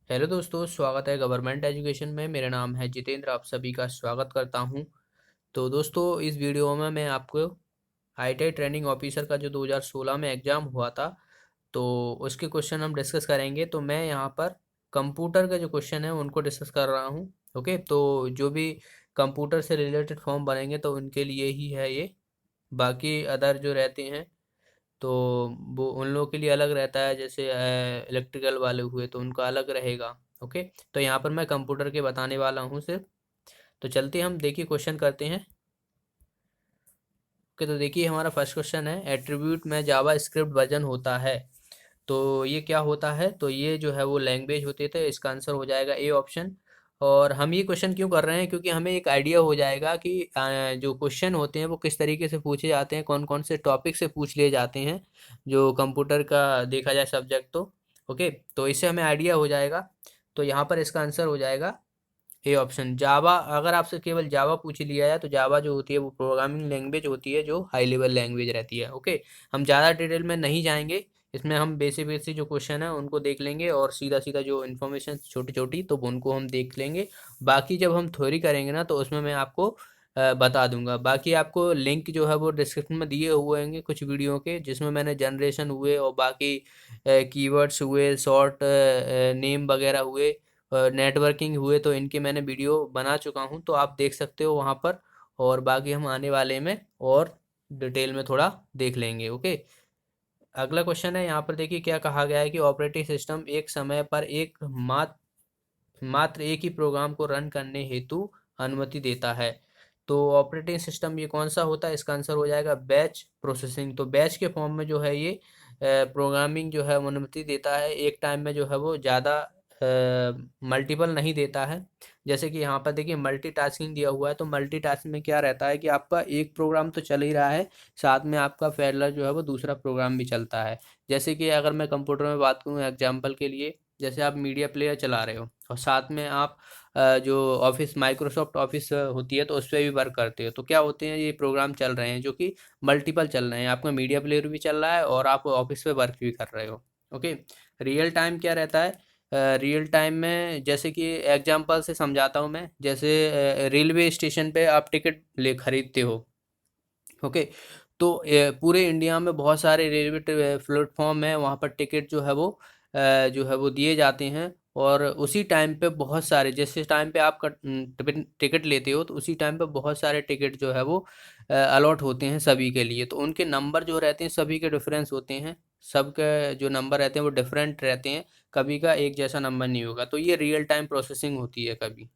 Hello दोस्तों, स्वागत है गवर्नमेंट एजुकेशन में। मेरा नाम है जितेंद्र, आप सभी का स्वागत करता हूं। तो दोस्तों, इस वीडियो में मैं आपको आईटीआई ट्रेनिंग ऑफिसर का जो 2016 में एग्ज़ाम हुआ था, तो उसके क्वेश्चन हम डिस्कस करेंगे। तो मैं यहाँ पर कंप्यूटर के जो क्वेश्चन है उनको डिस्कस कर रहा हूँ। ओके, तो जो भी कंप्यूटर से रिलेटेड फॉर्म बनेंगे तो उनके लिए ही है ये। बाकी अदर जो रहते हैं तो वो उन लोगों के लिए अलग रहता है, जैसे इलेक्ट्रिकल वाले हुए तो उनका अलग रहेगा। ओके, तो यहाँ पर मैं कंप्यूटर के बताने वाला हूँ सिर्फ। तो चलते हम देखिए क्वेश्चन करते हैं। ओके, तो देखिए हमारा फर्स्ट क्वेश्चन है, एट्रीब्यूट में जावा स्क्रिप्ट वर्जन होता है। तो ये क्या होता है? तो ये जो है वो लैंग्वेज होते थे। इसका आंसर हो जाएगा ए ऑप्शन। और हम ये क्वेश्चन क्यों कर रहे हैं, क्योंकि हमें एक आइडिया हो जाएगा कि जो क्वेश्चन होते हैं वो किस तरीके से पूछे जाते हैं, कौन कौन से टॉपिक से पूछ लिए जाते हैं जो कंप्यूटर का देखा जाए सब्जेक्ट। तो ओके, तो इससे हमें आइडिया हो जाएगा। तो यहाँ पर इसका आंसर हो जाएगा ए ऑप्शन, जावा। अगर आपसे केवल जावा पूछ लिया जाए तो जावा जो होती है वो प्रोग्रामिंग लैंग्वेज होती है जो हाई लेवल लैंग्वेज रहती है। ओके, हम ज़्यादा डिटेल में नहीं जाएंगे। इसमें हम बेसिक बेसिक जो क्वेश्चन है उनको देख लेंगे और सीधा सीधा जो इन्फॉर्मेशन छोटी छोटी तो उनको हम देख लेंगे। बाकी जब हम थ्योरी करेंगे ना तो उसमें मैं आपको बता दूंगा। बाकी आपको लिंक जो है वो डिस्क्रिप्शन में दिए हुए होंगे कुछ वीडियो के, जिसमें मैंने जनरेशन हुए और बाकी कीवर्ड्स हुए, शॉर्ट नेम वगैरह हुए, नेटवर्किंग हुए, तो इनके मैंने वीडियो बना चुका हूँ, तो आप देख सकते हो वहाँ पर। और बाकी हम आने वाले में और डिटेल में थोड़ा देख लेंगे। ओके, अगला क्वेश्चन है यहाँ पर। देखिए क्या कहा गया है कि ऑपरेटिंग सिस्टम एक समय पर मात्र एक ही प्रोग्राम को रन करने हेतु अनुमति देता है। तो ऑपरेटिंग सिस्टम ये कौन सा होता है? इसका आंसर हो जाएगा बैच प्रोसेसिंग। तो बैच के फॉर्म में जो है ये प्रोग्रामिंग जो है वो अनुमति देता है। एक टाइम में जो है वो ज़्यादा मल्टीपल नहीं देता है। जैसे कि यहाँ पर देखिए मल्टीटास्किंग दिया हुआ है, तो मल्टीटास्किंग में क्या रहता है कि आपका एक प्रोग्राम तो चल ही रहा है, साथ में आपका पैरेलल जो है वो दूसरा प्रोग्राम भी चलता है। जैसे कि अगर मैं कंप्यूटर में बात करूँ एग्जांपल के लिए, जैसे आप मीडिया प्लेयर चला रहे हो और साथ में आप जो ऑफिस माइक्रोसॉफ्ट ऑफिस होती है तो उस पर भी वर्क करते हो, तो क्या होते हैं, ये प्रोग्राम चल रहे हैं जो कि मल्टीपल चल रहे हैं। आपका मीडिया प्लेयर भी चल रहा है और आप ऑफिस पे वर्क भी कर रहे हो। ओके, रियल टाइम क्या रहता है? रियल टाइम में जैसे कि एग्जांपल से समझाता हूँ मैं। जैसे रेलवे स्टेशन पे आप टिकट ले खरीदते हो। ओके, तो पूरे इंडिया में बहुत सारे रेलवे प्लेटफॉर्म है, वहाँ पर टिकट जो है वो जो है वो दिए जाते हैं। और उसी टाइम पे बहुत सारे, जैसे टाइम पे आप टिकट लेते हो तो उसी टाइम पे बहुत सारे टिकट जो है वो अलॉट होते हैं सभी के लिए। तो उनके नंबर जो रहते हैं सभी के डिफरेंस होते हैं। सबके जो नंबर रहते हैं वो डिफरेंट रहते हैं, कभी का एक जैसा नंबर नहीं होगा। तो ये रियल टाइम प्रोसेसिंग होती है कभी।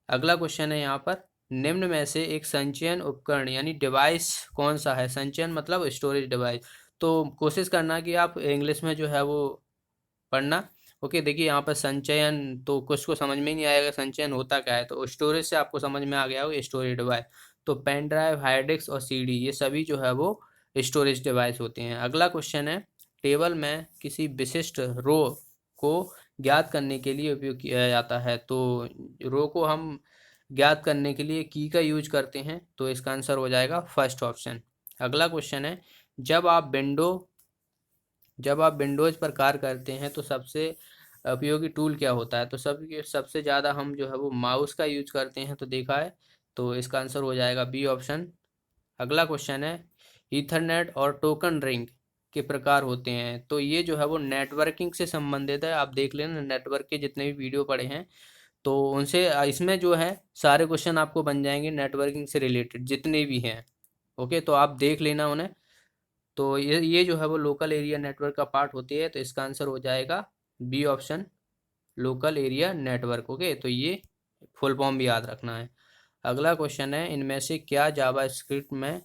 अगला क्वेश्चन है यहाँ पर, निम्न में से एक संचयन उपकरण यानी डिवाइस कौन सा है? संचयन मतलब स्टोरेज डिवाइस। तो कोशिश करना कि आप इंग्लिश में जो है वो पढ़ना। ओके, देखिए यहाँ पर संचयन तो कुछ को समझ में ही नहीं आएगा संचयन होता क्या है, तो स्टोरेज से आपको समझ में आ गया होगा स्टोरेज डिवाइस। तो पेन ड्राइव, हार्ड डिस्क और सीडी, ये सभी जो है वो स्टोरेज डिवाइस होते हैं। अगला क्वेश्चन है, टेबल में किसी विशिष्ट रो को ज्ञात करने के लिए उपयोग किया जाता है। तो रो को हम ज्ञात करने के लिए की का यूज करते हैं, तो इसका आंसर हो जाएगा फर्स्ट ऑप्शन। अगला क्वेश्चन है, जब आप विंडो जब आप विंडोज पर कार्य करते हैं तो सबसे उपयोगी टूल क्या होता है? तो सबसे ज़्यादा हम जो है वो माउस का यूज करते हैं, तो देखा है। तो इसका आंसर हो जाएगा बी ऑप्शन। अगला क्वेश्चन है, ईथरनेट और टोकन रिंग के प्रकार होते हैं। तो ये जो है वो नेटवर्किंग से संबंधित है। आप देख लेना नेटवर्क के जितने भी वीडियो पड़े हैं तो उनसे इसमें जो है सारे क्वेश्चन आपको बन जाएंगे नेटवर्किंग से रिलेटेड जितने भी हैं। ओके, तो आप देख लेना उन्हें। तो ये जो है वो लोकल एरिया नेटवर्क का पार्ट होती है, तो इसका आंसर हो जाएगा B option, local area network. Okay, तो ये फुल फॉर्म भी याद रखना है। अगला क्वेश्चन है, इनमें से क्या जावास्क्रिप्ट में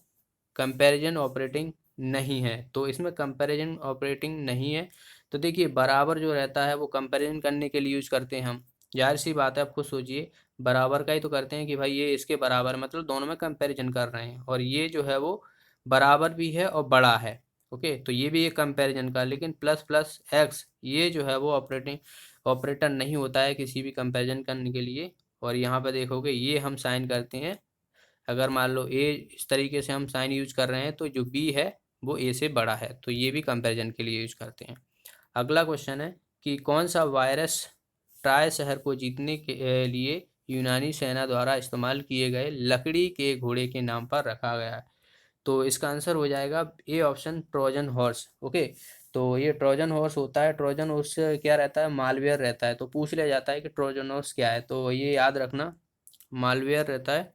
कंपैरिजन ऑपरेटिंग नहीं है? तो इसमें कंपैरिजन ऑपरेटिंग नहीं है। तो देखिए बराबर जो रहता है वो कंपैरिजन करने के लिए यूज करते हैं हम। जाहिर सी बात है, आप खुद सोचिए, बराबर का ही तो करते हैं कि भाई ये इसके बराबर, मतलब दोनों में कंपैरिजन कर रहे हैं और ये जो है वो बराबर भी है और बड़ा है। ओके, तो ये भी एक कंपैरिजन का। लेकिन प्लस प्लस एक्स ये जो है वो ऑपरेटर नहीं होता है किसी भी कंपैरिजन करने के लिए। और यहाँ पे देखोगे ये हम साइन करते हैं। अगर मान लो ए इस तरीके से हम साइन यूज कर रहे हैं तो जो बी है वो ए से बड़ा है, तो ये भी कंपैरिजन के लिए यूज करते हैं। अगला क्वेश्चन है कि कौन सा वायरस ट्राय शहर को जीतने के लिए यूनानी सेना द्वारा इस्तेमाल किए गए लकड़ी के घोड़े के नाम पर रखा गया है। तो इसका आंसर हो जाएगा A option, Trojan horse. Okay, तो ये ट्रोजन हॉर्स होता है। ट्रोजन हॉर्स क्या रहता है? मालवेयर रहता है। तो पूछ लिया जाता है कि ट्रोजन हॉर्स क्या है, तो ये याद रखना, मालवेयर रहता है।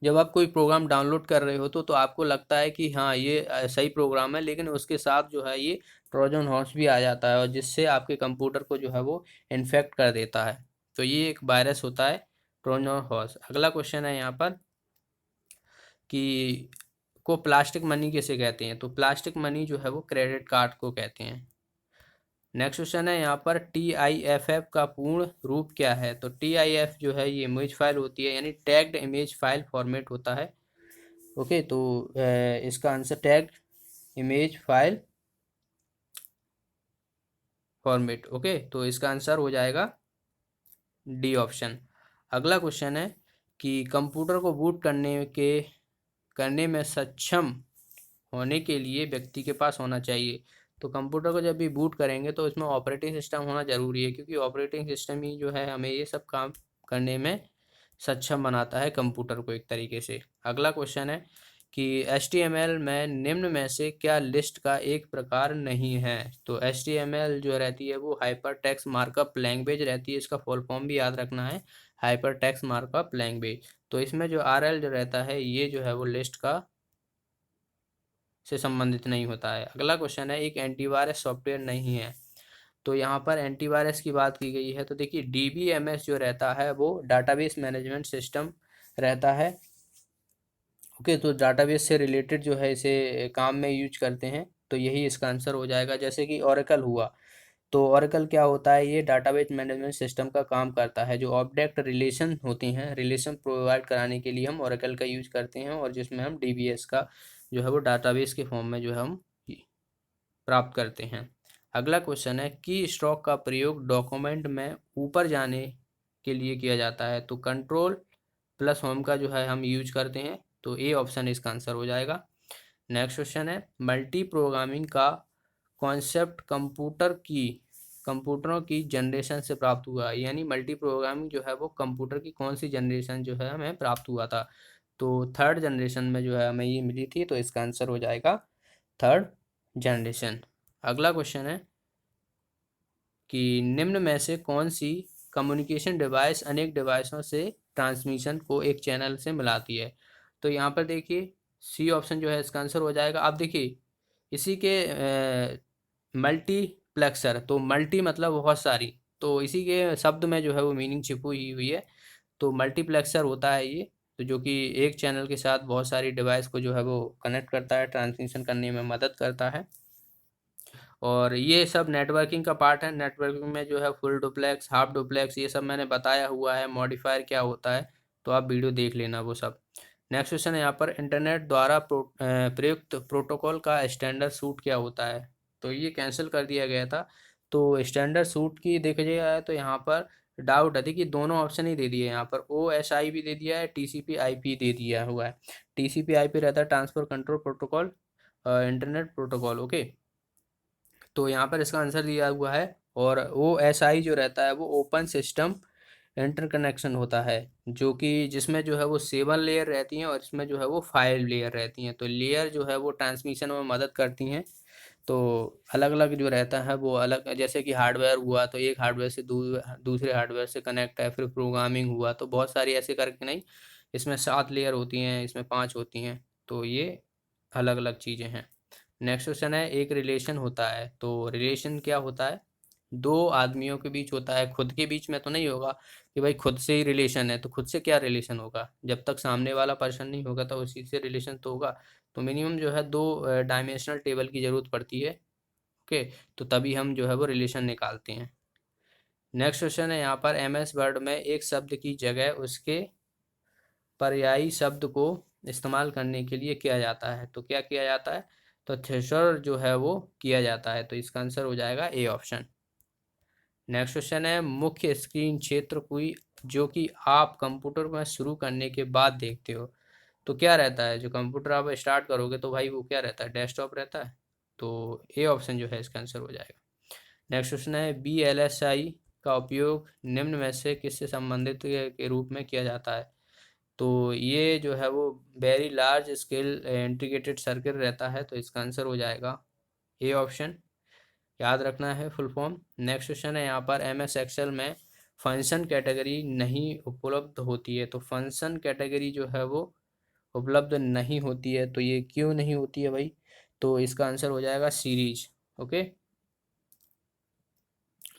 जब आप कोई प्रोग्राम डाउनलोड कर रहे हो तो आपको लगता है कि हाँ ये सही प्रोग्राम है, लेकिन उसके साथ जो है ये ट्रोजन हॉर्स भी आ जाता है, और जिससे आपके कंप्यूटर को जो है वो इन्फेक्ट कर देता है। तो ये एक वायरस होता है, ट्रोजन हॉर्स। अगला क्वेश्चन है यहाँ पर कि को प्लास्टिक मनी किसे कहते हैं? तो प्लास्टिक मनी जो है वो क्रेडिट कार्ड को कहते हैं। नेक्स्ट क्वेश्चन है यहाँ पर TIFF का पूर्ण रूप क्या है? तो TIF जो है ये इमेज फाइल होती है, यानी टैग्ड इमेज फाइल फॉर्मेट होता है। ओके, तो इसका answer tagged image file format. Okay, तो इसका आंसर हो जाएगा डी ऑप्शन। अगला क्वेश्चन है कि कंप्यूटर को बूट करने में सक्षम होने के लिए व्यक्ति के पास होना चाहिए। तो कंप्यूटर को जब भी बूट करेंगे तो इसमें ऑपरेटिंग सिस्टम होना ज़रूरी है, क्योंकि ऑपरेटिंग सिस्टम ही जो है हमें ये सब काम करने में सक्षम बनाता है कंप्यूटर को एक तरीके से। अगला क्वेश्चन है कि HTML में निम्न में से क्या लिस्ट का एक प्रकार नहीं है? तो HTML जो रहती है वो हाइपर टेक्स्ट मार्कअप लैंग्वेज रहती है। इसका फुल फॉर्म भी याद रखना है, हाइपर टेक्स्ट मार्कअप लैंग्वेज। तो इसमें जो RL जो रहता है ये जो है वो लिस्ट का से संबंधित नहीं होता है। अगला क्वेश्चन है एक एंटीवायरस सॉफ्टवेयर नहीं है। तो यहाँ पर एंटीवायरस की बात की गई है। तो देखिए DBMS जो रहता है वो डाटाबेस मैनेजमेंट सिस्टम रहता है। ओके, तो डाटाबेस से रिलेटेड जो है इसे काम में यूज करते हैं, तो यही इसका आंसर हो जाएगा। जैसे कि ओरेकल हुआ, तो ओरेकल क्या होता है? ये डाटाबेस मैनेजमेंट सिस्टम का काम करता है। जो ऑब्जेक्ट रिलेशन होती हैं, रिलेशन प्रोवाइड कराने के लिए हम ओरेकल का यूज करते हैं, और जिसमें हम DBS का जो है वो डाटाबेस के फॉर्म में जो है हम प्राप्त करते हैं। अगला क्वेश्चन है की स्ट्रोक का प्रयोग डॉक्यूमेंट में ऊपर जाने के लिए किया जाता है। तो कंट्रोल प्लस होम का जो है हम यूज करते हैं, तो ए ऑप्शन इसका आंसर हो जाएगा। नेक्स्ट क्वेश्चन है मल्टी प्रोग्रामिंग का कॉन्सेप्ट कंप्यूटरों की जनरेशन से प्राप्त हुआ, यानी मल्टी प्रोग्रामिंग जो है वो कंप्यूटर की कौन सी जनरेशन जो है हमें प्राप्त हुआ था? तो थर्ड जनरेशन में जो है हमें ये मिली थी, तो इसका आंसर हो जाएगा थर्ड जनरेशन। अगला क्वेश्चन है कि निम्न में से कौन सी कम्युनिकेशन डिवाइस अनेक डिवाइसों से ट्रांसमिशन को एक चैनल से मिलाती है? तो यहाँ पर देखिए सी ऑप्शन जो है इसका आंसर हो जाएगा। आप देखिए इसी के मल्टीप्लेक्सर, तो मल्टी मतलब बहुत सारी, तो इसी के शब्द में जो है वो मीनिंग छिपी हुई है। तो मल्टीप्लेक्सर होता है ये, तो जो कि एक चैनल के साथ बहुत सारी डिवाइस को जो है वो कनेक्ट करता है, ट्रांसमिशन करने में मदद करता है। और ये सब नेटवर्किंग का पार्ट है। नेटवर्किंग में जो है फुल डुप्लेक्स, हाफ डुप्लेक्स, ये सब मैंने बताया हुआ है। मॉडिफायर क्या होता है तो आप वीडियो देख लेना वो सब। नेक्स्ट क्वेश्चन है यहाँ पर इंटरनेट द्वारा प्रयुक्त प्रोटोकॉल का स्टैंडर्ड सूट क्या होता है? तो ये कैंसिल कर दिया गया था। तो स्टैंडर्ड सूट की देखिए तो यहाँ पर डाउट है। देखिए दोनों ऑप्शन ही दे दिए यहाँ पर, OSI भी दे दिया है, TCP/IP दे दिया हुआ है। TCP/IP रहता है transfer control protocol, internet protocol. Okay, तो यहाँ पर इसका आंसर दिया हुआ है। और OSI जो रहता है वो ओपन सिस्टम इंटरकनेक्शन होता है, जो कि जिसमें जो है वो 7 लेयर रहती हैं, और इसमें जो है वो 5 लेयर रहती हैं। तो लेयर जो है वो ट्रांसमिशन में मदद करती हैं। तो अलग अलग जो रहता है वो अलग, जैसे कि हार्डवेयर हुआ तो एक हार्डवेयर से दूसरे हार्डवेयर से कनेक्ट है। फिर प्रोग्रामिंग हुआ तो बहुत सारी ऐसे करके नहीं, इसमें 7 लेयर होती हैं, इसमें 5 होती हैं। तो ये अलग अलग चीज़ें हैं। नेक्स्ट क्वेश्चन है एक रिलेशन होता है। तो रिलेशन क्या होता है? दो आदमियों के बीच होता है, खुद के बीच में तो नहीं होगा कि भाई खुद से ही रिलेशन है। तो खुद से क्या रिलेशन होगा? जब तक सामने वाला पर्सन नहीं होगा तो उसी से रिलेशन तो होगा। तो मिनिमम जो है 2 डायमेंशनल टेबल की ज़रूरत पड़ती है। ओके, तो तभी हम जो है वो रिलेशन निकालते हैं। नेक्स्ट क्वेश्चन है यहाँ पर MS वर्ड में एक शब्द की जगह उसके पर्यायी शब्द को इस्तेमाल करने के लिए किया जाता है। तो क्या किया जाता है? तो थ्रेशर जो है वो किया जाता है। तो इसका आंसर हो जाएगा ए ऑप्शन। नेक्स्ट क्वेश्चन है मुख्य स्क्रीन क्षेत्र कोई जो कि आप कंप्यूटर में शुरू करने के बाद देखते हो। तो क्या रहता है? जो कंप्यूटर आप स्टार्ट करोगे तो भाई वो क्या रहता है? डेस्कटॉप रहता है। तो ए ऑप्शन जो है इसका आंसर हो जाएगा। नेक्स्ट क्वेश्चन है VLSI का उपयोग निम्न में से किससे संबंधित के रूप में किया जाता है। तो ये जो है वो very large scale integrated circuit रहता है, तो इसका आंसर हो जाएगा ए ऑप्शन, याद रखना है फुल फॉर्म। नेक्स्ट क्वेश्चन है यहाँ पर MS एक्सेल में फंक्शन कैटेगरी नहीं उपलब्ध होती है। तो फंक्शन कैटेगरी जो है वो उपलब्ध नहीं होती है, तो ये क्यों नहीं होती है भाई। तो इसका आंसर हो जाएगा सीरीज। ओके,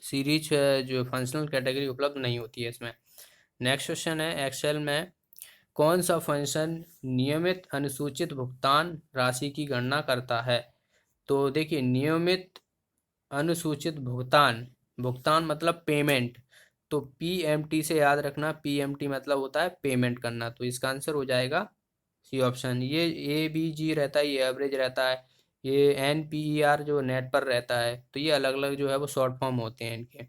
सीरीज जो फंक्शनल कैटेगरी उपलब्ध नहीं होती है इसमें। नेक्स्ट क्वेश्चन है एक्सेल में कौन सा फंक्शन नियमित अनुसूचित भुगतान राशि की गणना करता है। तो देखिए नियमित अनुसूचित भुगतान, भुगतान मतलब पेमेंट, तो PMT से याद रखना, PMT मतलब होता है पेमेंट करना, तो इसका आंसर हो जाएगा सी ऑप्शन। ये ABG रहता है, ये एवरेज रहता है, ये NPER जो नेट पर रहता है, तो ये अलग अलग जो है वो शॉर्ट फॉर्म होते हैं इनके,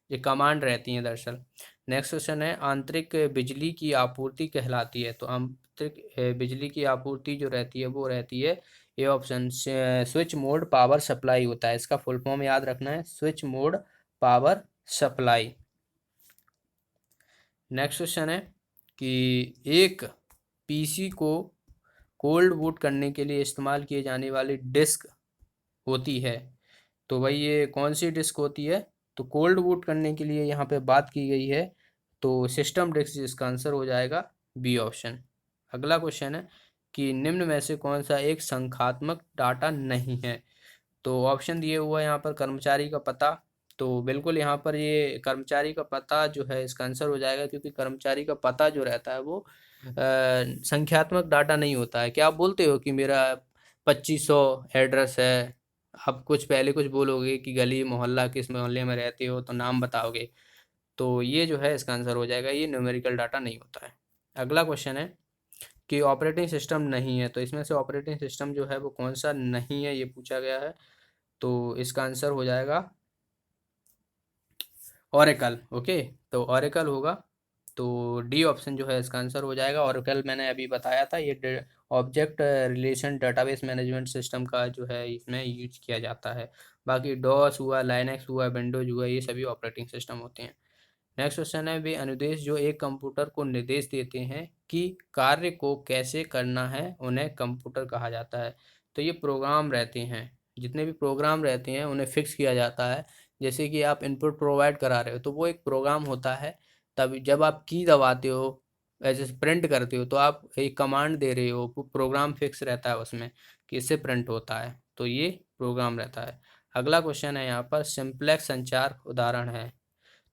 ये कमांड रहती हैं दरअसल। नेक्स्ट क्वेश्चन है आंतरिक बिजली की आपूर्ति कहलाती है। तो आंतरिक बिजली की आपूर्ति जो रहती है वो रहती है, ये option switch mode power supply होता है, इसका फुल फॉर्म याद रखना है, switch mode power supply. Next question है कि एक PC को कोल्ड बूट करने के लिए इस्तेमाल किए जाने वाली डिस्क होती है। तो भाई ये कौन सी डिस्क होती है। तो कोल्ड बूट करने के लिए यहाँ पे बात की गई है, तो सिस्टम डिस्क, इसका आंसर हो जाएगा बी ऑप्शन। अगला क्वेश्चन है कि निम्न में से कौन सा एक संख्यात्मक डाटा नहीं है। तो ऑप्शन दिए हुआ है यहाँ पर कर्मचारी का पता, तो बिल्कुल यहाँ पर ये कर्मचारी का पता जो है इसका आंसर हो जाएगा, क्योंकि कर्मचारी का पता जो रहता है वो संख्यात्मक डाटा नहीं होता है। क्या आप बोलते हो कि मेरा 2500 एड्रेस है, आप कुछ पहले कुछ बोलोगे कि गली मोहल्ला किस मोहल्ले में रहते हो तो नाम बताओगे, तो ये जो है इसका आंसर हो जाएगा, ये न्यूमेरिकल डाटा नहीं होता है। अगला क्वेश्चन है कि ऑपरेटिंग सिस्टम नहीं है, तो इसमें से ऑपरेटिंग सिस्टम जो है वो कौन सा नहीं है ये पूछा गया है, तो इसका आंसर हो जाएगा ओरेकल। ओके, तो ओरेकल होगा, तो डी ऑप्शन जो है इसका आंसर हो जाएगा। ओरेकल मैंने अभी बताया था, ये object relation database management system का जो है इसमें यूज किया जाता है। बाकी डॉस हुआ, लाइनक्स हुआ, विंडोज हुआ, ये सभी ऑपरेटिंग सिस्टम होते हैं। नेक्स्ट क्वेश्चन है वे अनुदेश जो एक कंप्यूटर को निर्देश देते हैं कि कार्य को कैसे करना है उन्हें कंप्यूटर कहा जाता है। तो ये प्रोग्राम रहते हैं, जितने भी प्रोग्राम रहते हैं उन्हें फिक्स किया जाता है। जैसे कि आप इनपुट प्रोवाइड करा रहे हो तो वो एक प्रोग्राम होता है, तब जब आप की दबाते हो ऐसे प्रिंट करते हो तो आप एक कमांड दे रहे हो, वो प्रोग्राम फिक्स रहता है उसमें कि इससे प्रिंट होता है, तो ये प्रोग्राम रहता है। अगला क्वेश्चन है यहाँ पर सिंप्लेक्स संचार उदाहरण है।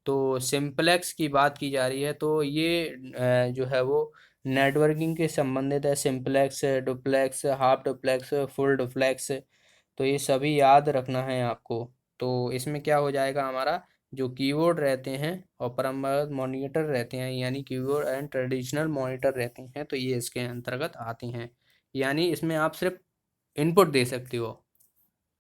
तो सिंप्लेक्स की बात की जा रही है, तो ये जो है वो नेटवर्किंग के संबंधित है। Simplex, duplex, half duplex, full duplex, तो ये सभी याद रखना है आपको। तो इसमें क्या हो जाएगा हमारा, जो कीबोर्ड रहते हैं और परंपरागत मॉनिटर रहते हैं, यानी कीबोर्ड एंड ट्रेडिशनल मॉनिटर रहते हैं, तो ये इसके अंतर्गत आते हैं। यानी इसमें आप सिर्फ इनपुट दे सकते हो।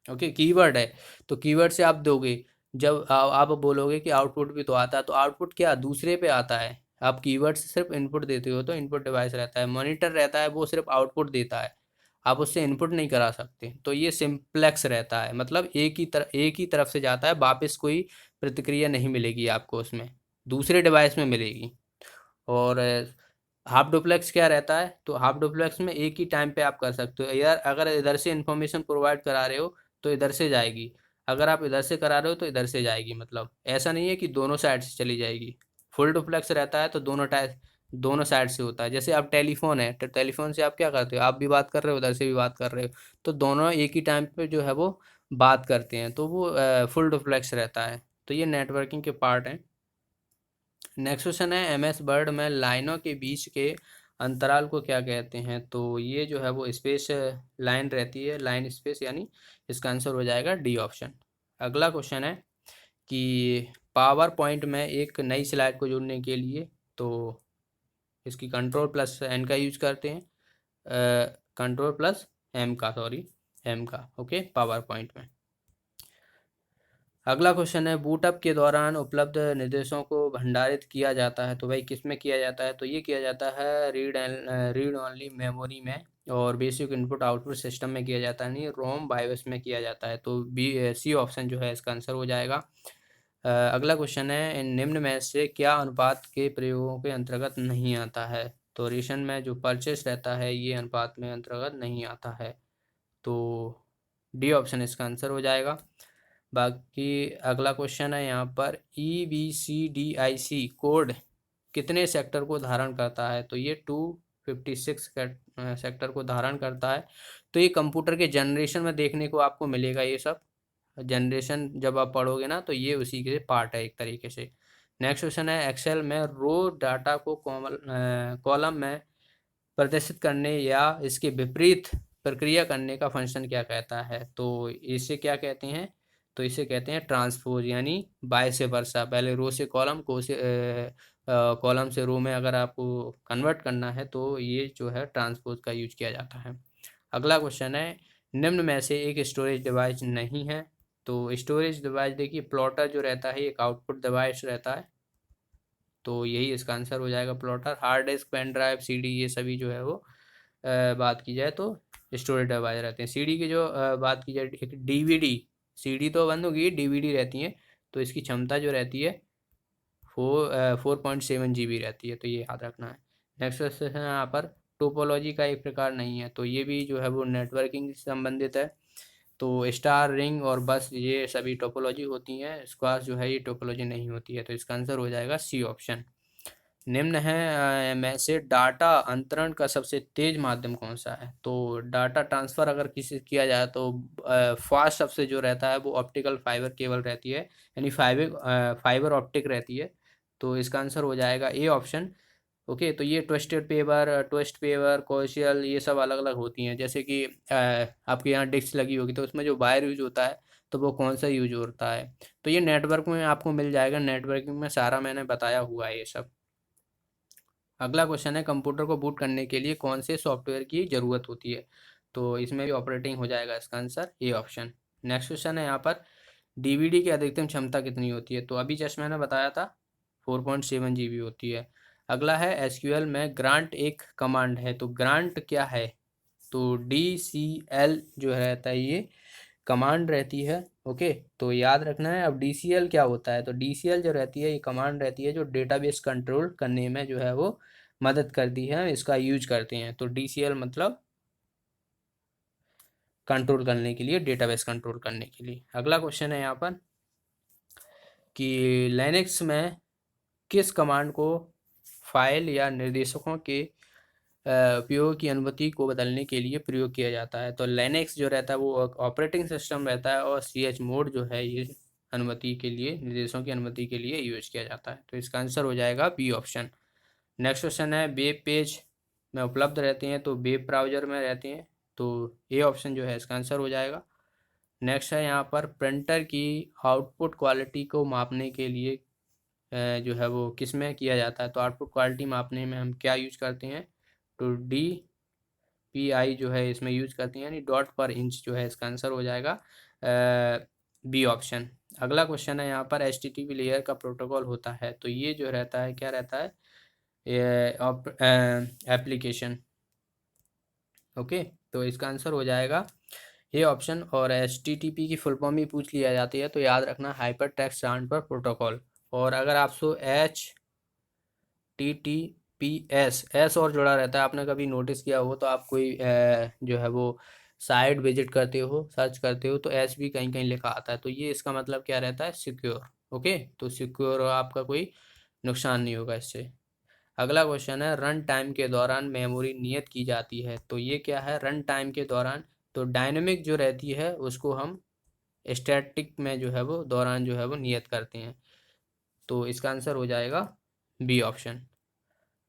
ओके, कीवर्ड है तो कीवर्ड से आप दोगे, जब आप बोलोगे कि आउटपुट भी तो आता है, तो आउटपुट क्या दूसरे पे आता है। आप कीवर्ड से सिर्फ इनपुट देते हो तो इनपुट डिवाइस रहता है, मॉनिटर रहता है वो सिर्फ आउटपुट देता है, आप उससे इनपुट नहीं करा सकते। तो ये सिंप्लेक्स रहता है, मतलब एक ही तरफ से जाता है, वापस कोई प्रतिक्रिया नहीं मिलेगी आपको उसमें, दूसरे डिवाइस में मिलेगी। और हाफ डुप्लेक्स क्या रहता है, तो हाफ डुप्लेक्स में एक ही टाइम पे आप कर सकते हो, यार अगर इधर से इंफॉर्मेशन प्रोवाइड करा रहे हो तो इधर से जाएगी, अगर आप इधर से करा रहे हो तो इधर से जाएगी, मतलब ऐसा नहीं है कि दोनों साइड से चली जाएगी। फुल डुप्लेक्स रहता है तो दोनों साइड से होता है। जैसे आप टेलीफोन है तो टेलीफोन से आप क्या करते हो, आप भी बात कर रहे हो उधर से भी बात कर रहे हो, तो दोनों एक ही टाइम पे जो है वो बात करते हैं, तो वो फुल डुप्लेक्स रहता है। तो ये नेटवर्किंग के पार्ट हैं। नेक्स्ट क्वेश्चन है MS वर्ड में लाइनों के बीच के अंतराल को क्या कहते हैं। तो ये जो है वो स्पेस लाइन रहती है, लाइन स्पेस, यानी इसका आंसर हो जाएगा डी ऑप्शन। अगला क्वेश्चन है कि पावर पॉइंट में एक नई स्लाइड को जोड़ने के लिए तो इसकी Ctrl+N का यूज करते हैं, Ctrl+M का, सॉरी M का। ओके, पावर पॉइंट में। अगला क्वेश्चन है बूटअप के दौरान उपलब्ध निर्देशों को भंडारित किया जाता है। तो भाई किस में किया जाता है, तो ये किया जाता है रीड ओनली मेमोरी में। और बेसिक इनपुट आउटपुट सिस्टम में किया जाता है, नहीं रोम बायोस में किया जाता है। तो बी सी ऑप्शन जो है इसका आंसर हो जाएगा। अगला क्वेश्चन है, निम्न में से क्या अनुपात के प्रयोगों के अंतर्गत नहीं आता है? तो रेशन में जो परचेस रहता है ये अनुपात में अंतर्गत नहीं आता है। तो डी ऑप्शन इसका आंसर हो जाएगा। बाकी अगला क्वेश्चन है यहाँ पर, EBCDIC कोड कितने सेक्टर को धारण करता है? तो ये 256 सेक्टर को धारण करता है। तो ये कंप्यूटर के जनरेशन में देखने को आपको मिलेगा। ये सब जनरेशन जब आप पढ़ोगे ना तो ये उसी के पार्ट है एक तरीके से। नेक्स्ट क्वेश्चन है, एक्सेल में रो डाटा को कॉलम में प्रदर्शित करने या इसके विपरीत प्रक्रिया करने का फंक्शन क्या कहता है? तो इसे क्या कहते हैं? तो इसे कहते हैं ट्रांसपोज, यानी बाय से वर्सा। पहले रो से कॉलम को से कॉलम से रो में अगर आपको कन्वर्ट करना है तो ये जो है ट्रांसपोज का यूज किया जाता है। अगला क्वेश्चन है, निम्न में से एक स्टोरेज डिवाइस नहीं है। तो स्टोरेज डिवाइस देखिए, प्लॉटर जो रहता है एक आउटपुट डिवाइस रहता है। तो यही इसका आंसर हो जाएगा, plotter. Hard disk, pen drive, CD, ये सभी जो है वो बात की जाए तो स्टोरेज डिवाइस रहते हैं। सीडी की जो बात की जाए, एक डीवीडी, सीडी तो बंद होगी, डीवीडी रहती है। तो इसकी क्षमता जो रहती है 4.7 GB रहती है। तो ये याद रखना है। नेक्स्ट क्वेश्चन है यहाँ पर, टोपोलॉजी का एक प्रकार नहीं है। तो ये भी जो है वो नेटवर्किंग से संबंधित है। तो स्टार, रिंग और बस ये सभी टोपोलॉजी होती हैं। स्क्वाश जो है ये टोपोलॉजी नहीं होती है। तो इसका आंसर हो जाएगा सी ऑप्शन। निम्न है में से डाटा अंतरण का सबसे तेज माध्यम कौन सा है? तो डाटा ट्रांसफर अगर किसी से किया जाए तो फास्ट सबसे जो रहता है वो ऑप्टिकल फाइबर केबल रहती है, यानी फाइबर ऑप्टिक रहती है। तो इसका आंसर हो जाएगा ए ऑप्शन। ओके, तो ये ट्विस्ट पेपर कोशियल ये सब अलग अलग होती हैं। जैसे कि आपके यहाँ डिस्क लगी होगी तो उसमें जो वायर यूज होता है तो वो कौन सा यूज होता है? तो ये नेटवर्क में आपको मिल जाएगा, नेटवर्किंग में सारा मैंने बताया हुआ है ये सब। अगला क्वेश्चन है, कंप्यूटर को बूट करने के लिए कौन से सॉफ्टवेयर की ज़रूरत होती है? तो इसमें भी ऑपरेटिंग हो जाएगा इसका answer A option. Next question है यहाँ पर, डीवीडी की अधिकतम क्षमता कितनी होती है? तो अभी जस्ट मैंने बताया था 4.7 GB होती है। अगला है, एसक्यूएल में ग्रांट एक कमांड है। तो ग्रांट क्या है? तो DCL जो रहता है ये कमांड रहती है। ओके, तो याद रखना है। अब DCL क्या होता है? तो DCL जो रहती है ये कमांड रहती है जो डेटाबेस कंट्रोल करने में जो है वो मदद करती है, इसका यूज करते हैं। तो DCL मतलब कंट्रोल करने के लिए, डेटाबेस कंट्रोल करने के लिए। अगला क्वेश्चन है यहाँ पर कि लिनक्स में किस कमांड को फाइल या निर्देशकों के उपयोग की अनुमति को बदलने के लिए प्रयोग किया जाता है? तो लिनक्स जो रहता है वो ऑपरेटिंग सिस्टम रहता है और CH मोड जो है ये अनुमति के लिए, निर्देशों की अनुमति के लिए यूज किया जाता है। तो इसका आंसर हो जाएगा बी ऑप्शन। नेक्स्ट क्वेश्चन है, वेब पेज में उपलब्ध रहते हैं तो वेब ब्राउजर में रहते हैं। तो ए ऑप्शन जो है इसका आंसर हो जाएगा। नेक्स्ट है यहाँ पर, प्रिंटर की आउटपुट क्वालिटी को मापने के लिए जो है वो किस में किया जाता है? तो आउटपुट क्वालिटी मापने में हम क्या यूज करते हैं? तो DPI जो है इसमें यूज करते हैं, यानी डॉट पर इंच जो है इसका आंसर हो जाएगा बी ऑप्शन। अगला क्वेश्चन है यहाँ पर, HTTP लेयर का प्रोटोकॉल होता है। तो ये जो रहता है क्या रहता है? एप्लीकेशन। ओके, तो इसका आंसर हो जाएगा ये ऑप्शन। और HTTP की फुल फॉर्म भी पूछ लिया जाती है तो याद रखना, हाइपर टेक्स्ट ट्रांसफर प्रोटोकॉल। और अगर आपको HTTPS एस और जुड़ा रहता है, आपने कभी नोटिस किया हो तो आप कोई जो है वो साइट विजिट करते हो, सर्च करते हो तो एस भी कहीं कहीं लिखा आता है। तो ये इसका मतलब क्या रहता है? सिक्योर। ओके, तो सिक्योर, आपका कोई नुकसान नहीं होगा इससे। अगला क्वेश्चन है, रन टाइम के दौरान मेमोरी नियत की जाती है। तो ये क्या है रन टाइम के दौरान? तो डायनेमिक जो रहती है उसको हम स्टैटिक में जो है वो दौरान जो है वो नियत करते हैं। तो इसका आंसर हो जाएगा बी ऑप्शन।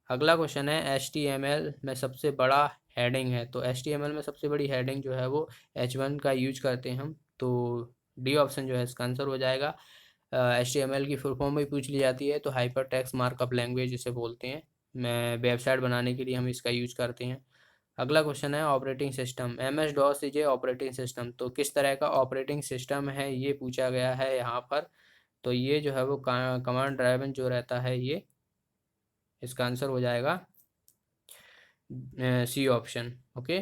अगला क्वेश्चन है, HTML में सबसे बड़ा हेडिंग है। तो HTML में सबसे बड़ी हेडिंग जो है वो H1 का यूज करते हैं हम। तो डी ऑप्शन जो है इसका आंसर हो जाएगा। HTML की फुल फॉर्म भी पूछ ली जाती है तो हाइपर टेक्स्ट मार्कअप लैंग्वेज इसे बोलते हैं। मैं वेबसाइट बनाने के लिए हम इसका यूज करते हैं। अगला क्वेश्चन है, operating system. MS-DOS is a operating system. तो किस तरह का ऑपरेटिंग सिस्टम है ये पूछा गया है यहाँ पर। तो ये जो है वो कमांड ड्राइवन जो रहता है ये, इसका आंसर हो जाएगा सी ऑप्शन। ओके।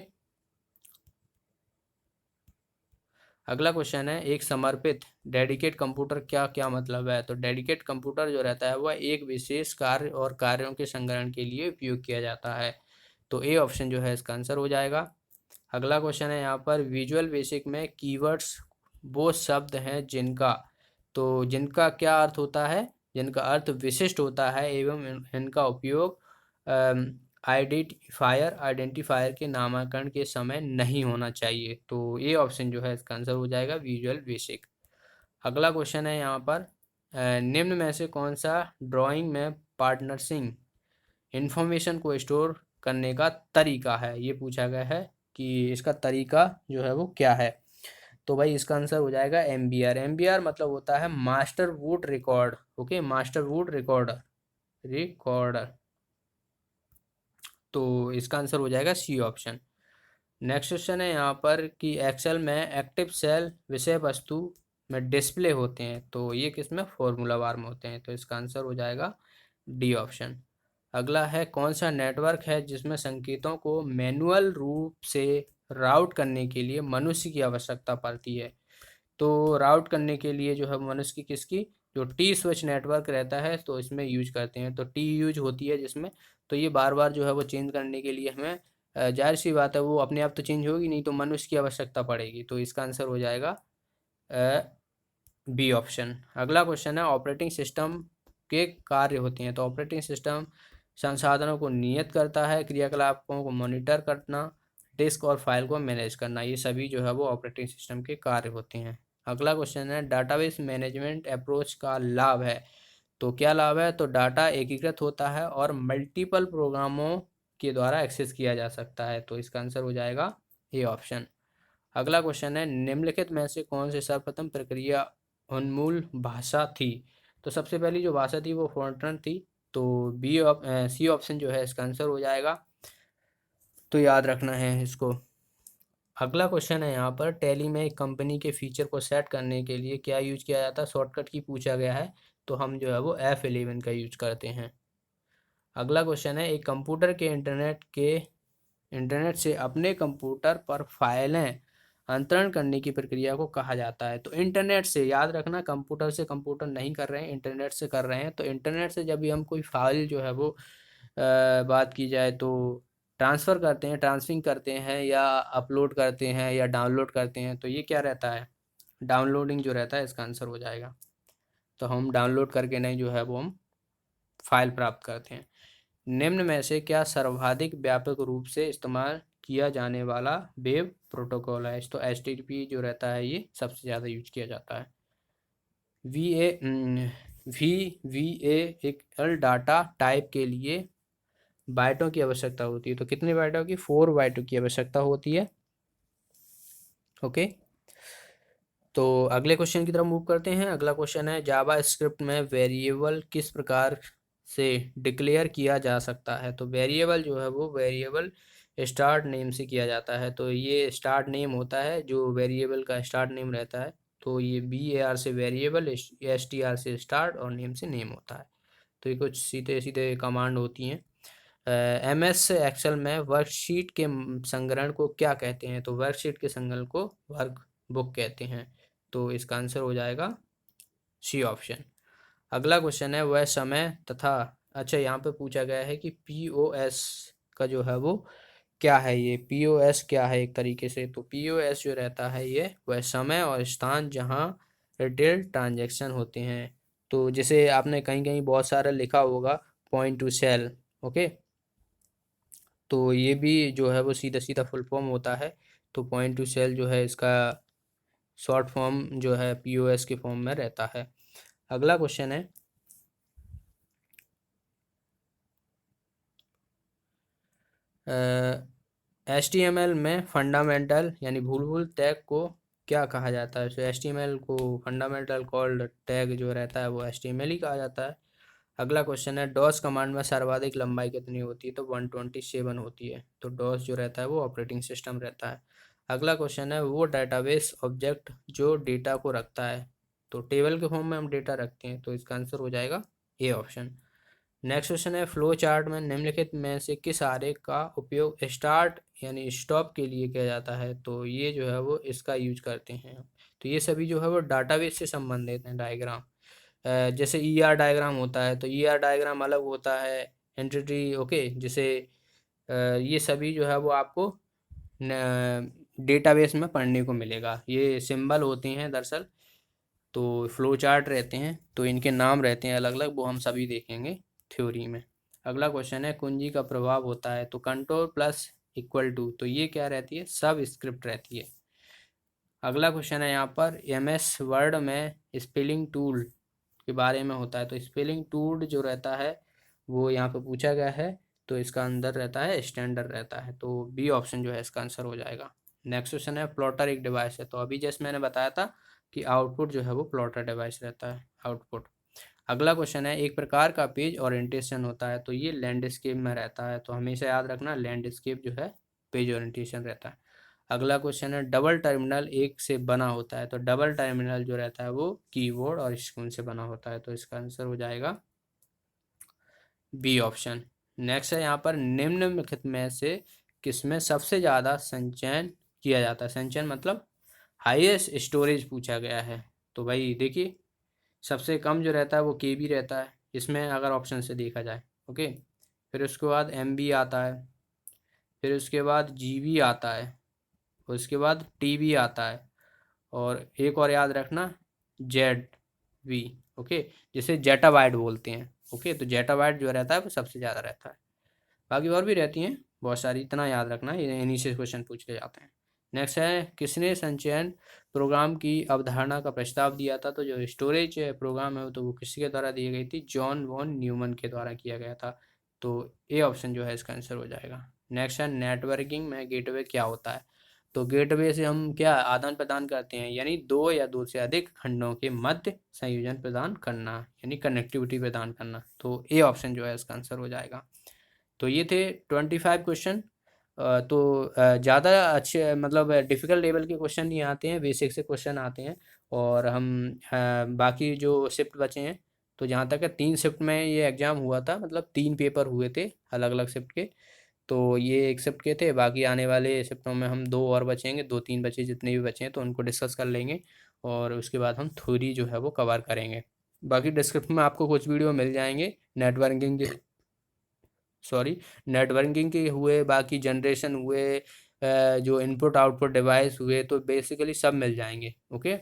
अगला क्वेश्चन है, एक समर्पित डेडिकेट कंप्यूटर क्या क्या मतलब है। तो डेडिकेट कंप्यूटर जो रहता है वह एक विशेष कार्य और कार्यों के संग्रहण के लिए उपयोग किया जाता है। तो ए ऑप्शन जो है इसका आंसर हो जाएगा। अगला क्वेश्चन है यहाँ पर, विजुअल बेसिक में कीवर्ड्स वो शब्द हैं जिनका, तो जिनका क्या अर्थ होता है, जिनका अर्थ विशिष्ट होता है एवं इनका उपयोग आइडेंटिफायर के नामकरण के समय नहीं होना चाहिए। तो ये ऑप्शन जो है इसका आंसर हो जाएगा विजुअल बेसिक। अगला क्वेश्चन है यहाँ पर, निम्न में से कौन सा ड्राइंग में पार्टनरशिप इंफॉर्मेशन को स्टोर करने का तरीका है, ये पूछा गया है कि इसका तरीका जो है वो क्या है। तो भाई इसका आंसर हो जाएगा एमबीआर। एमबीआर मतलब होता है master would record. Okay, master would recorder, recorder. तो इसका आंसर हो जाएगा सी ऑप्शन। नेक्स्ट क्वेश्चन है यहाँ पर कि एक्सेल में एक्टिव सेल विषय वस्तु में डिस्प्ले होते हैं, तो ये किस में, फॉर्मूला बार में होते हैं। तो इसका आंसर हो जाएगा डी ऑप्शन। अगला है, कौन सा नेटवर्क है जिसमें संकेतों को मैनुअल रूप से राउट करने के लिए मनुष्य की आवश्यकता पड़ती है। तो राउट करने के लिए जो है मनुष्य की किसकी, जो टी स्विच नेटवर्क रहता है तो इसमें यूज करते हैं। तो टी यूज होती है जिसमें, तो ये बार बार जो है वो चेंज करने के लिए हमें जाहिर सी बात है वो अपने आप तो चेंज होगी नहीं, तो मनुष्य की आवश्यकता पड़ेगी। तो इसका आंसर हो जाएगा बी ऑप्शन। अगला क्वेश्चन है, ऑपरेटिंग सिस्टम के कार्य होते हैं। तो ऑपरेटिंग सिस्टम संसाधनों को नियत करता है, क्रियाकलापों को मॉनिटर करना, डिस्क और फाइल को मैनेज करना, ये सभी जो है वो ऑपरेटिंग सिस्टम के कार्य होते हैं। अगला क्वेश्चन है, डाटाबेस मैनेजमेंट अप्रोच का लाभ है। तो क्या लाभ है, तो डाटा एकीकृत होता है और मल्टीपल प्रोग्रामों के द्वारा एक्सेस किया जा सकता है। तो इसका आंसर हो जाएगा ए ऑप्शन। अगला क्वेश्चन है, निम्नलिखित में से कौन से सर्वप्रथम प्रक्रिया उन्मूल भाषा थी। तो सबसे पहली जो भाषा थी वो फॉर्ट्रन थी। तो सी ऑप्शन जो है इसका आंसर हो जाएगा। तो याद रखना है इसको। अगला क्वेश्चन है यहाँ पर, टैली में एक कंपनी के फीचर को सेट करने के लिए क्या यूज किया जाता है, शॉर्टकट की पूछा गया है। तो हम जो है वो F11 का यूज करते हैं। अगला क्वेश्चन है, एक कंप्यूटर के इंटरनेट से अपने कंप्यूटर पर फाइलें अंतरण करने की प्रक्रिया को कहा जाता है। तो इंटरनेट से, याद रखना, कंप्यूटर से कंप्यूटर नहीं कर रहे हैं, इंटरनेट से कर रहे हैं। तो इंटरनेट से जब भी हम कोई फाइल जो है वो बात की जाए तो ट्रांसफ़र करते हैं, ट्रांसफिंग करते हैं या अपलोड करते हैं या डाउनलोड करते हैं, तो ये क्या रहता है, डाउनलोडिंग जो रहता है इसका आंसर हो जाएगा। तो हम डाउनलोड करके नहीं जो है वो हम फाइल प्राप्त करते हैं। निम्न में से क्या सर्वाधिक व्यापक रूप से इस्तेमाल किया जाने वाला वेब प्रोटोकॉल है। तो HTTP जो रहता है ये सबसे ज़्यादा यूज किया जाता है। वी ए वी ए एक डाटा टाइप के लिए बाइटों की आवश्यकता होती है। तो कितने बाइटों की, 4 बाइटों की आवश्यकता होती है। ओके। तो अगले क्वेश्चन की तरफ मूव करते हैं। अगला क्वेश्चन है, जावा स्क्रिप्ट में वेरिएबल किस प्रकार से डिक्लेयर किया जा सकता है। तो वेरिएबल जो है वो वेरिएबल स्टार्ट नेम से किया जाता है। तो ये स्टार्ट नेम होता है, जो वेरिएबल का स्टार्ट नेम रहता है। तो ये BAR से वेरिएबल, STR से स्टार्ट और नेम से नेम होता है। तो ये कुछ सीधे सीधे कमांड होती हैं। MS एक्सेल में वर्कशीट के संग्रहण को क्या कहते हैं। तो वर्कशीट के संग्रहण को वर्क बुक कहते हैं। तो इसका आंसर हो जाएगा सी ऑप्शन। अगला क्वेश्चन है, वह समय तथा, अच्छा यहाँ पे पूछा गया है कि POS का जो है वो क्या है। ये POS क्या है एक तरीके से, तो POS जो रहता है ये वह समय और स्थान जहाँ रिटेल ट्रांजैक्शन होते हैं। तो जैसे आपने कहीं कहीं बहुत सारा लिखा होगा पॉइंट टू सेल। ओके, तो ये भी जो है वो सीधा सीधा फुल फॉर्म होता है। तो पॉइंट टू सेल जो है इसका शॉर्ट फॉर्म जो है POS के फॉर्म में रहता है। अगला क्वेश्चन है, HTML में फंडामेंटल यानी मूलभूत टैग को क्या कहा जाता है। तो HTML को फंडामेंटल कॉल्ड टैग जो रहता है वो HTML ही कहा जाता है। अगला क्वेश्चन है, डॉस कमांड में सर्वाधिक लंबाई कितनी होती है। तो 127 होती है। तो डॉस जो रहता है वो ऑपरेटिंग सिस्टम रहता है। अगला क्वेश्चन है, वो डेटाबेस ऑब्जेक्ट जो डेटा को रखता है। तो टेबल के फॉर्म में हम डेटा रखते हैं। तो इसका आंसर हो जाएगा ए ऑप्शन। नेक्स्ट क्वेश्चन है फ्लो चार्ट में निम्नलिखित में से किस आरेख का उपयोग स्टार्ट यानी स्टॉप के लिए किया जाता है। तो ये जो है वो इसका यूज करते हैं। तो ये सभी जो है वो डाटाबेस से संबंधित हैं डायग्राम। जैसे ईआर डायग्राम होता है तो ईआर डायग्राम अलग होता है एंटिटी ओके। जैसे ये सभी जो है वो आपको डेटाबेस में पढ़ने को मिलेगा। ये सिंबल होते हैं दरअसल, तो फ्लो चार्ट रहते हैं तो इनके नाम रहते हैं अलग अलग, वो हम सभी देखेंगे थ्योरी में। अगला क्वेश्चन है कुंजी का प्रभाव होता है। तो कंट्रोल प्लस इक्वल टू, तो ये क्या रहती है, सब स्क्रिप्ट रहती है। अगला क्वेश्चन है यहाँ पर एमएस वर्ड में स्पेलिंग टूल के बारे में होता है। तो स्पेलिंग टूल जो रहता है वो यहाँ पे पूछा गया है, तो इसका अंदर रहता है स्टैंडर्ड रहता है। तो बी ऑप्शन जो है इसका आंसर हो जाएगा। नेक्स्ट क्वेश्चन है प्लॉटर एक डिवाइस है। तो अभी जैसे मैंने बताया था कि आउटपुट जो है वो प्लॉटर डिवाइस रहता है आउटपुट। अगला क्वेश्चन है एक प्रकार का पेज ओरिएंटेशन होता है। तो ये लैंडस्केप में रहता है, तो हमेशा याद रखना लैंडस्केप जो है पेज ओरिएंटेशन रहता है। अगला क्वेश्चन है डबल टर्मिनल एक से बना होता है। तो डबल टर्मिनल जो रहता है वो कीबोर्ड और स्क्रीन से बना होता है। तो इसका आंसर हो जाएगा बी ऑप्शन। नेक्स्ट है यहाँ पर निम्नलिखित में से किसमें सबसे ज़्यादा संचयन किया जाता है। संचयन मतलब हाईएस्ट स्टोरेज पूछा गया है। तो भाई देखिए सबसे कम जो रहता है वो केबी रहता है इसमें, अगर ऑप्शन से देखा जाए ओके। फिर उसके बाद एमबी आता है, फिर उसके बाद जीबी आता है, उसके बाद टीबी आता है, और एक और याद रखना जेड वी ओके, जिसे जेटाबाइट बोलते हैं ओके। तो जेटाबाइट जो रहता है वो सबसे ज़्यादा रहता है, बाकी और भी रहती हैं बहुत सारी, इतना याद रखना, ये इन्हीं से क्वेश्चन पूछे जाते हैं। नेक्स्ट है किसने संचयन प्रोग्राम की अवधारणा का प्रस्ताव दिया था। तो जो स्टोरेज प्रोग्राम है तो वो किसके द्वारा दी गई थी, जॉन वॉन न्यूमन के द्वारा किया गया था। तो ए ऑप्शन जो है इसका आंसर हो जाएगा। नेक्स्ट है नेटवर्किंग में गेटवे क्या होता है। तो गेटवे से हम क्या आदान प्रदान करते हैं, यानी दो या दो से अधिक खंडों के मध्य संयोजन प्रदान करना, यानी कनेक्टिविटी प्रदान करना। तो ए ऑप्शन जो है इसका आंसर हो जाएगा। तो ये थे 25 क्वेश्चन। तो ज़्यादा अच्छे मतलब डिफ़िकल्ट लेवल के क्वेश्चन नहीं आते हैं, बेसिक से क्वेश्चन आते हैं। और हम बाकी जो शिफ्ट बचे हैं, तो जहाँ तक है 3 शिफ्ट में ये एग्ज़ाम हुआ था, मतलब 3 पेपर हुए थे अलग अलग शिफ्ट के। तो ये एक शिफ्ट के थे, बाकी आने वाले शिफ्टों में हम 2 और बचेंगे, 2-3 बचे जितने भी बचे हैं तो उनको डिस्कस कर लेंगे। और उसके बाद हम थ्योरी जो है वो कवर करेंगे। बाकी डिस्क्रिप्शन में आपको कुछ वीडियो मिल जाएंगे नेटवर्किंग के, सॉरी नेटवर्किंग के हुए, बाकी जनरेशन हुए, जो इनपुट आउटपुट डिवाइस हुए, तो बेसिकली सब मिल जाएंगे ओके।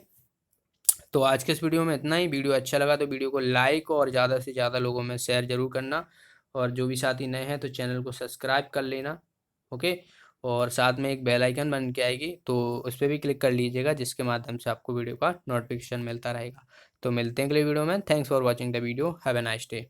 तो आज के इस वीडियो में इतना ही। वीडियो अच्छा लगा तो वीडियो को लाइक और ज़्यादा से ज़्यादा लोगों में शेयर ज़रूर करना, और जो भी साथी नए हैं तो चैनल को सब्सक्राइब कर लेना ओके। और साथ में एक बेल आइकन बन के आएगी तो उस पर भी क्लिक कर लीजिएगा, जिसके माध्यम से आपको वीडियो का नोटिफिकेशन मिलता रहेगा। तो मिलते हैं अगले वीडियो में। Thanks for watching the video, have a nice day.